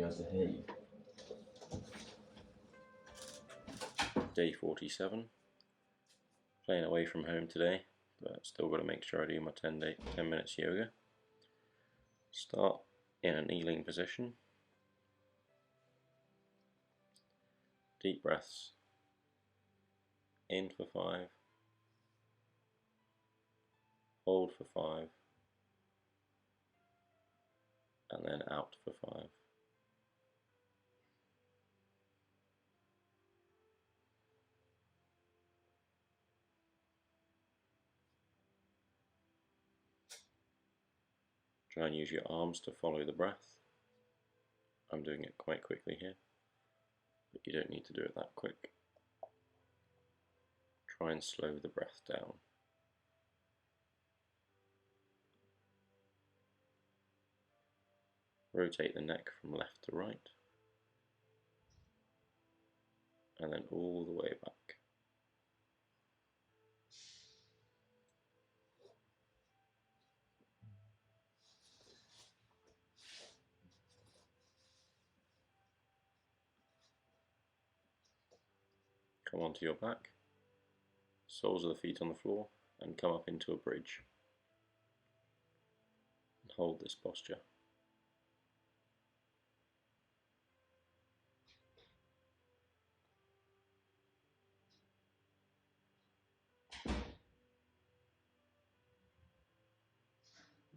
able to hear you. Day 47. Playing away from home today, but still got to make sure I do my 10 minutes yoga. Start in a kneeling position. Deep breaths. In for 5. Hold for 5. And then out for 5. Try and use your arms to follow the breath. I'm doing it quite quickly here, but you don't need to do it that quick. Try and slow the breath down. Rotate the neck from left to right, and then all the way back. Come onto your back, soles of the feet on the floor, and come up into a bridge. And hold this posture.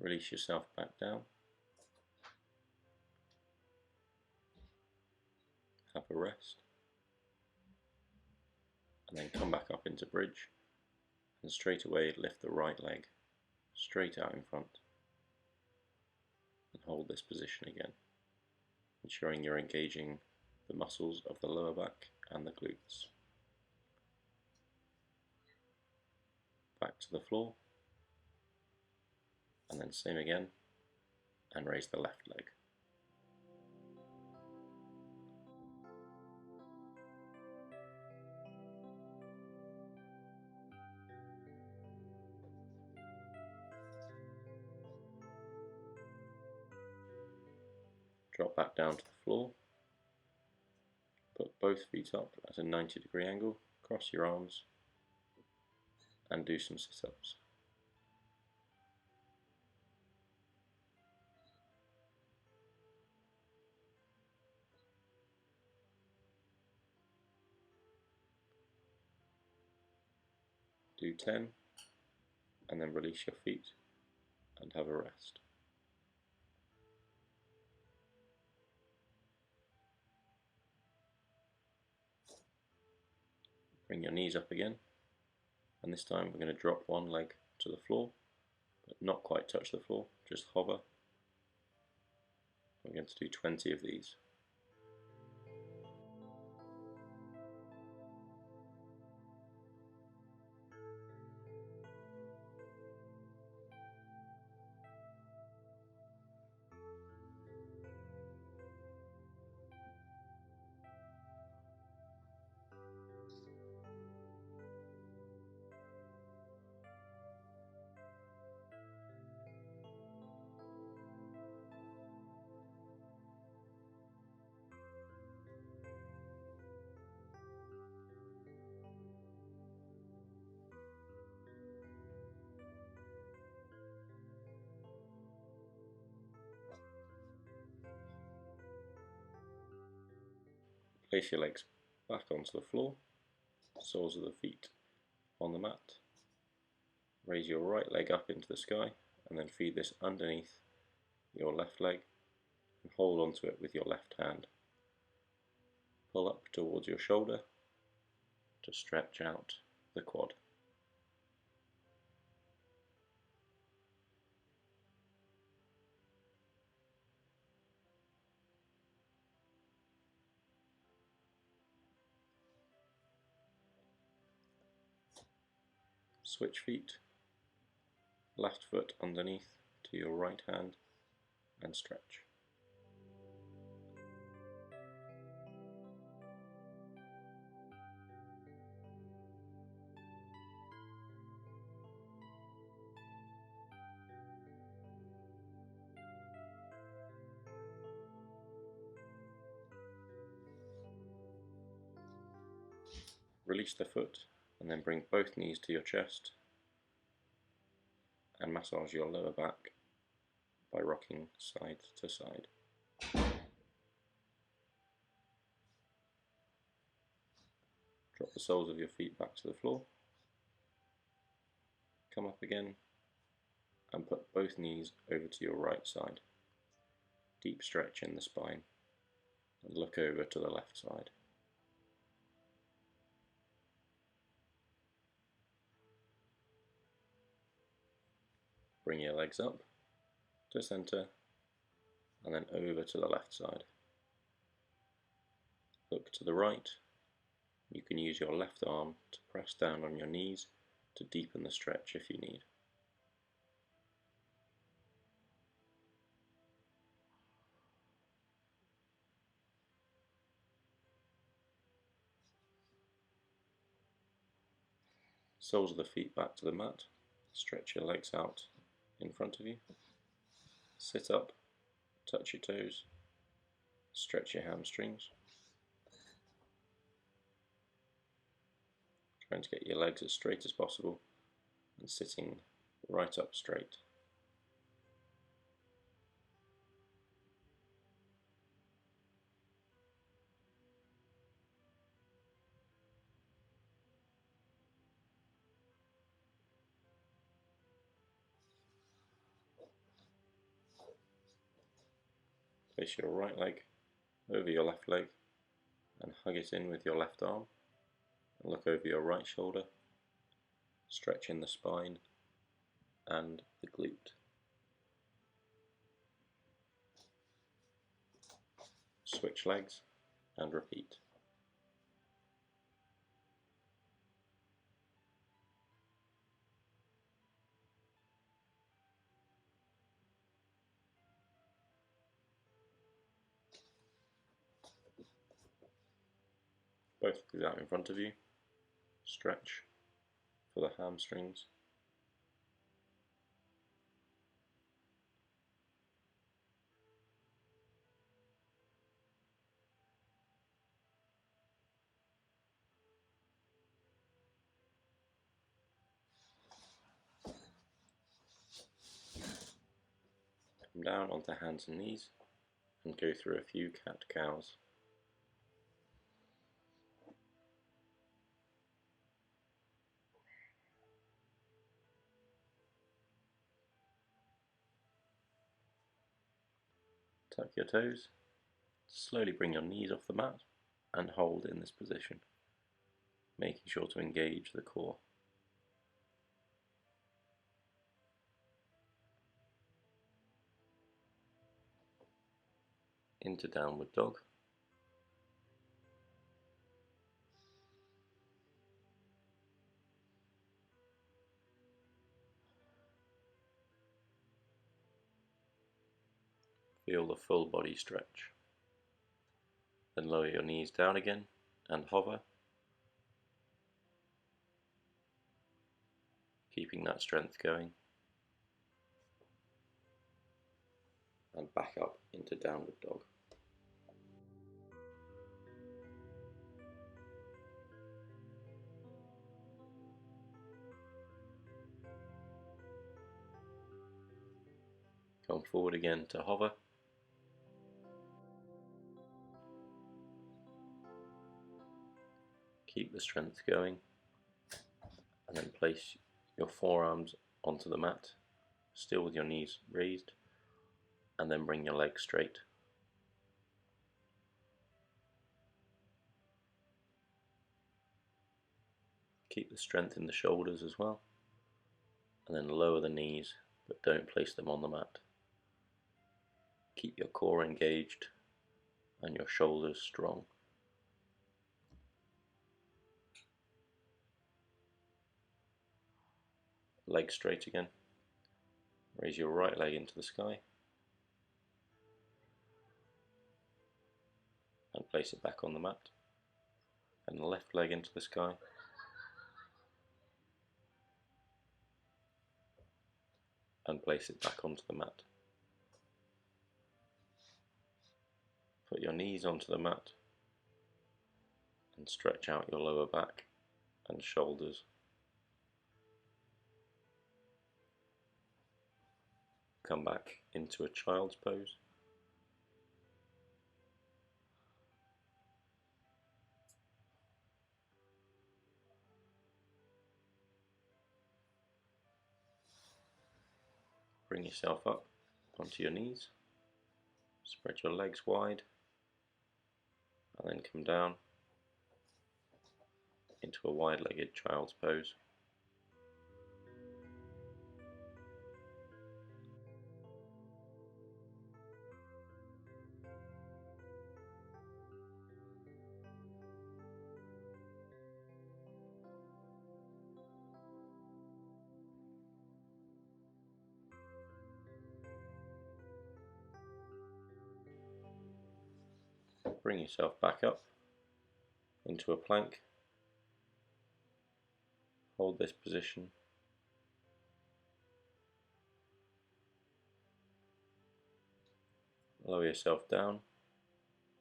Release yourself back down. Have a rest. And then come back up into bridge. And straight away lift the right leg straight out in front. And hold this position again, ensuring you're engaging the muscles of the lower back and the glutes. Back to the floor. And then same again, and raise the left leg. Drop back down to the floor. Put both feet up at a 90-degree angle, cross your arms, and do some sit-ups. Do 10, and then release your feet and have a rest. Bring your knees up again, and this time we're going to drop one leg to the floor, but not quite touch the floor, just hover. We're going to do 20 of these. Place your legs back onto the floor, soles of the feet on the mat. Raise your right leg up into the sky and then feed this underneath your left leg and hold onto it with your left hand. Pull up towards your shoulder to stretch out the quad. Switch feet, left foot underneath to your right hand and stretch. Release the foot and then bring both knees to your chest and massage your lower back by rocking side to side. Drop the soles of your feet back to the floor, come up again and put both knees over to your right side. Deep stretch in the spine and look over to the left side. Bring your legs up to center and then over to the left side. Look to the right. You can use your left arm to press down on your knees to deepen the stretch if you need. Soles of the feet back to the mat. Stretch your legs out in front of you. Sit up, touch your toes, stretch your hamstrings. Trying to get your legs as straight as possible and sitting right up straight. Place your right leg over your left leg and hug it in with your left arm. And look over your right shoulder, stretch in the spine and the glute. Switch legs and repeat. Both legs out in front of you, stretch for the hamstrings. Come down onto hands and knees and go through a few cat-cows. Tuck your toes, slowly bring your knees off the mat and hold in this position, making sure to engage the core. Into downward dog. Feel the full body stretch. Then lower your knees down again and hover, keeping that strength going. And back up into downward dog. Come forward again to hover. Keep the strength going and then place your forearms onto the mat, still with your knees raised, and then bring your legs straight. Keep the strength in the shoulders as well, and then lower the knees, but don't place them on the mat. Keep your core engaged and your shoulders strong. Legs straight again. Raise your right leg into the sky and place it back on the mat, and the left leg into the sky and place it back onto the mat. Put your knees onto the mat and stretch out your lower back and shoulders. Come back into a child's pose. Bring yourself up onto your knees, spread your legs wide, and then come down into a wide-legged child's pose. Bring yourself back up into a plank. Hold this position. Lower yourself down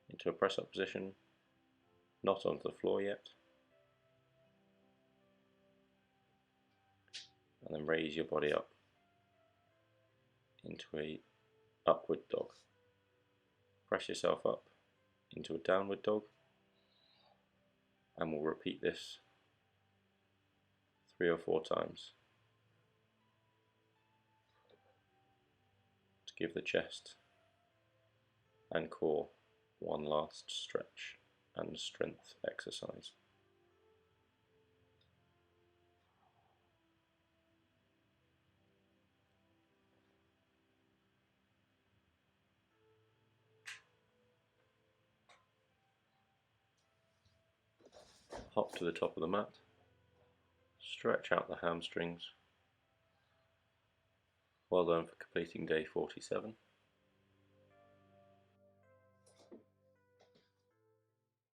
into a press-up position, not onto the floor yet. And then raise your body up into a upward dog. Press yourself up into a downward dog, and we'll repeat this 3 or 4 times to give the chest and core one last stretch and strength exercise. Hop to the top of the mat, stretch out the hamstrings. Well done for completing day 47.